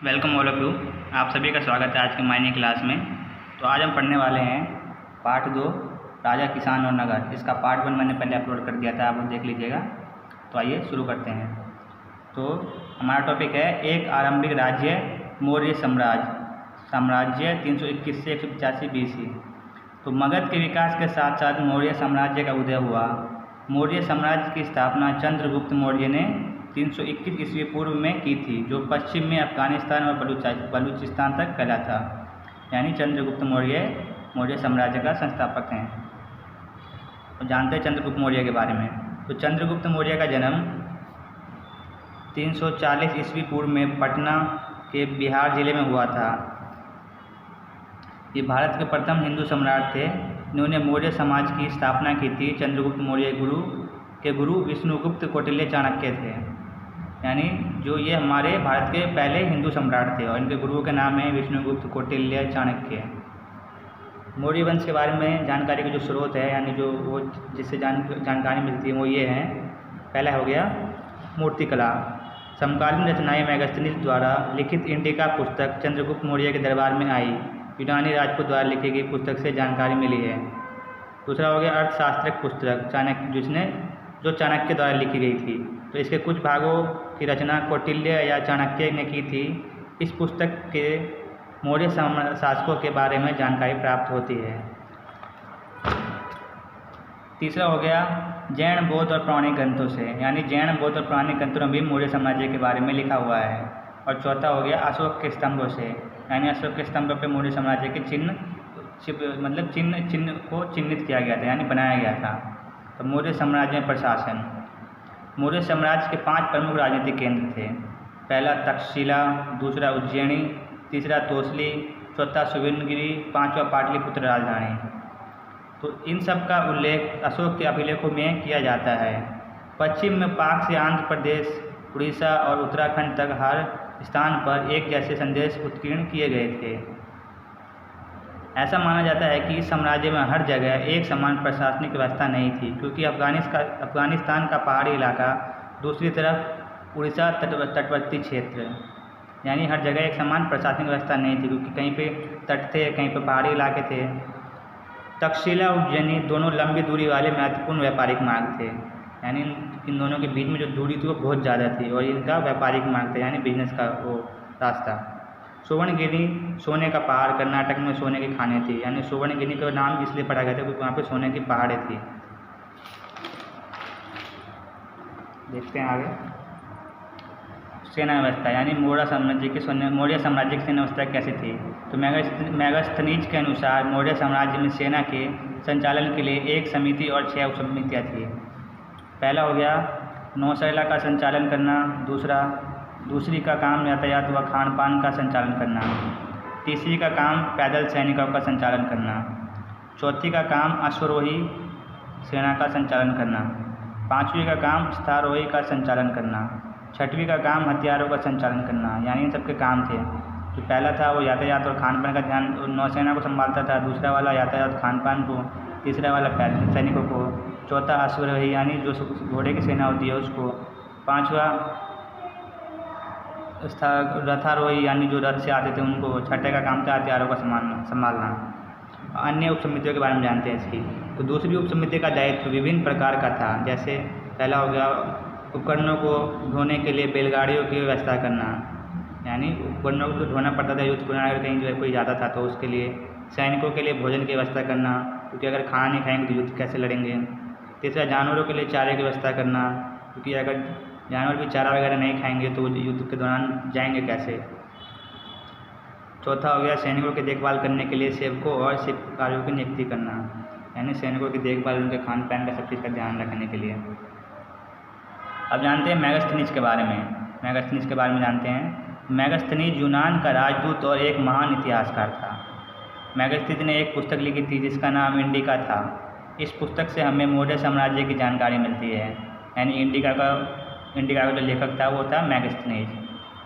Welcome all of you. आप सभी का स्वागत है आज की मायने क्लास में। तो आज हम पढ़ने वाले हैं पार्ट 2 राजा किसान और नगर। इसका पार्ट 1 मैंने पहले अपलोड कर दिया था, आप देख लीजिएगा। तो आइए शुरू करते हैं। तो हमारा टॉपिक है एक आरंभिक राज्य मौर्य साम्राज्य 321 से 185 BC। तो मगध के विकास के साथ साथ मौर्य साम्राज्य का उदय हुआ। मौर्य साम्राज्य की स्थापना चंद्रगुप्त मौर्य ने 321 ईस्वी पूर्व में की थी, जो पश्चिम में अफगानिस्तान और बलूचिस्तान तक फैला था। यानी चंद्रगुप्त मौर्य साम्राज्य का संस्थापक हैं। तो जानते हैं चंद्रगुप्त मौर्य के बारे में। तो चंद्रगुप्त मौर्य का जन्म 340 ईस्वी पूर्व में पटना के बिहार जिले में हुआ था। ये भारत के प्रथम हिंदू सम्राट थे। इन्होंने मौर्य समाज की स्थापना की थी। चंद्रगुप्त मौर्य गुरु विष्णुगुप्त कौटिल्य चाणक्य थे। यानी जो ये हमारे भारत के पहले हिंदू सम्राट थे और इनके गुरुओं के नाम है विष्णुगुप्त कौटिल्य चाणक्य। मौर्य वंश के बारे में जानकारी के जो स्रोत है, यानी जो वो जिससे जानकारी मिलती है वो ये हैं। पहला हो गया मूर्तिकला। समकालीन रचनाएं मेगास्थनीज द्वारा लिखित इंडिका पुस्तक चंद्रगुप्त मौर्य के दरबार में आई। यूनानी राजपूत द्वारा लिखी गई पुस्तक से जानकारी मिली है। दूसरा हो गया अर्थशास्त्रक पुस्तक जो चाणक्य द्वारा लिखी गई थी। तो इसके कुछ भागों की रचना कौटिल्य या चाणक्य ने की थी। इस पुस्तक के मौर्य शासकों के बारे में जानकारी प्राप्त होती है। तीसरा हो गया जैन बौद्ध और पौराणिक ग्रंथों से, यानी जैन बौद्ध और पौराणिक ग्रंथों में भी मौर्य साम्राज्य के बारे में लिखा हुआ है। और चौथा हो गया अशोक के स्तंभों से, यानी अशोक के स्तंभ पर मौर्य साम्राज्य के चिन्ह को चिन्हित किया गया था, यानी बनाया गया था। तो मौर्य साम्राज्य में प्रशासन। मौर्य साम्राज्य के 5 प्रमुख राजनीतिक केंद्र थे। पहला तक्षशिला, दूसरा उज्जैनी, तीसरा तोसली, चौथा सुवर्णगिरी, पांचवा पाटलिपुत्र राजधानी। तो इन सब का उल्लेख अशोक के अभिलेखों में किया जाता है। पश्चिम में पाक से आंध्र प्रदेश, उड़ीसा और उत्तराखंड तक हर स्थान पर एक जैसे संदेश उत्कीर्ण किए गए थे। ऐसा माना जाता है कि इस साम्राज्य में हर जगह एक समान प्रशासनिक व्यवस्था नहीं थी, क्योंकि अफगानिस्तान का पहाड़ी इलाका, दूसरी तरफ उड़ीसा तटवर्ती क्षेत्र, यानी हर जगह एक समान प्रशासनिक व्यवस्था नहीं थी, क्योंकि कहीं पे तट थे, कहीं पे पहाड़ी इलाके थे। तक्षशिला और उज्जैनी दोनों लंबी दूरी वाले महत्वपूर्ण व्यापारिक मार्ग थे। यानी इन दोनों के बीच में जो दूरी थी वो बहुत ज़्यादा थी और इनका व्यापारिक मार्ग था, यानी बिजनेस का वो रास्ता। सुवर्णगिरी सोने का पहाड़, कर्नाटक में सोने की खानें थी। यानी सुवर्णगिरी का नाम इसलिए पड़ा गया था क्योंकि वहाँ पे सोने की पहाड़ें थी। देखते हैं आगे सेना व्यवस्था, यानी मौर्य साम्राज्य की सेना व्यवस्था कैसी थी। तो मेगास्थनीज के अनुसार मौर्य साम्राज्य में सेना के संचालन के लिए एक समिति और 6 उपसमितियाँ थी। पहला हो गया नौसेना का संचालन करना, दूसरी का काम यातायात व खान पान का संचालन करना, तीसरी का काम पैदल सैनिकों का संचालन करना, चौथी का काम अश्वरोही सेना का संचालन करना, पांचवी का काम स्थारोही का संचालन करना, छठवीं का काम हथियारों का संचालन करना। यानी इन सबके काम थे। जो पहला था वो यातायात और खान पान का ध्यान नौसेना को संभालता था, दूसरा वाला यातायात खान पान को, तीसरा वाला पैदल सैनिकों को, चौथा अश्वरोही यानी जो घोड़े की सेना होती है उसको, पाँचवा रथारोही यानी जो रथ से आते थे उनको, छठे का काम था हथियारों का संभालना। अन्य उपसमितियों के बारे में जानते हैं इसकी। तो दूसरी उपसमिति का दायित्व विभिन्न प्रकार का था। जैसे पहला हो गया उपकरणों को ढोने के लिए बैलगाड़ियों की व्यवस्था करना, यानी उपकरणों को ढोना पड़ता था युद्ध को, अगर कहीं जो है कोई जाता था तो उसके लिए। सैनिकों के लिए भोजन की व्यवस्था करना, क्योंकि अगर खाना नहीं खाएंगे तो युद्ध कैसे लड़ेंगे। तीसरा जानवरों के लिए चारे की व्यवस्था करना, क्योंकि अगर जानवर भी चारा वगैरह नहीं खाएंगे तो युद्ध के दौरान जाएंगे कैसे। चौथा हो गया सैनिकों की देखभाल करने के लिए सेवकों और शिल्पकारों की नियुक्ति करना, यानी सैनिकों की देखभाल, उनके खान पान का सब चीज़ का ध्यान रखने के लिए। अब जानते हैं मेगास्थनीज के बारे में जानते हैं। मेगास्थनीज यूनान का राजदूत और एक महान इतिहासकार था। मेगास्थनीज ने एक पुस्तक लिखी थी जिसका नाम इंडिका था। इस पुस्तक से हमें मौर्य साम्राज्य की जानकारी मिलती है। यानी इंडिका का जो लेखक था वो था मेगास्थनीज।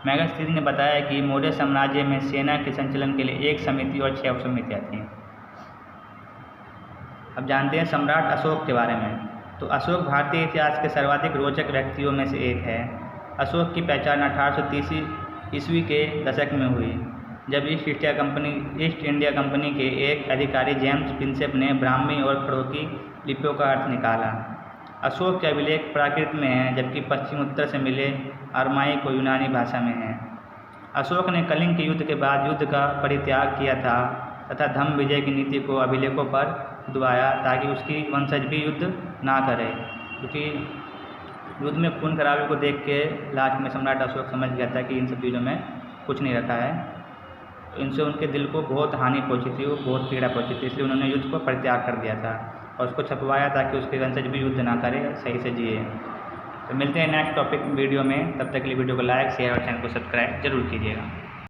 मेगास्थनीज ने बताया कि मौर्य साम्राज्य में सेना के संचालन के लिए एक समिति और 6 उपसमितियाँ थीं। अब जानते हैं सम्राट अशोक के बारे में। तो अशोक भारतीय इतिहास के सर्वाधिक रोचक व्यक्तियों में से एक है। अशोक की पहचान ईस्वी के दशक में हुई, जब ईस्ट इंडिया कंपनी के एक अधिकारी जेम्स प्रिंसेप ने ब्राह्मी और खड़ोकी लिपियों का अर्थ निकाला। अशोक के अभिलेख प्राकृत में हैं, जबकि पश्चिमोत्तर से मिले अरमाइक और यूनानी भाषा में हैं। अशोक ने कलिंग के युद्ध के बाद युद्ध का परित्याग किया था तथा धम्म विजय की नीति को अभिलेखों पर दुआया ताकि उसकी वंशज भी युद्ध ना करे, क्योंकि युद्ध में खून खराबे को देख के लास्ट में सम्राट अशोक समझ गया था कि इन सब चीज़ों में कुछ नहीं रखा है। इनसे उनके दिल को बहुत हानि पहुंची थी, वो बहुत पीड़ा पहुंची थी, इसलिए उन्होंने युद्ध को परित्याग कर दिया था और उसको छपवाया ताकि उसके वंशज भी युद्ध ना करे, सही से जिए। तो मिलते हैं नेक्स्ट टॉपिक वीडियो में, तब तक के लिए वीडियो को लाइक शेयर और चैनल को सब्सक्राइब जरूर कीजिएगा।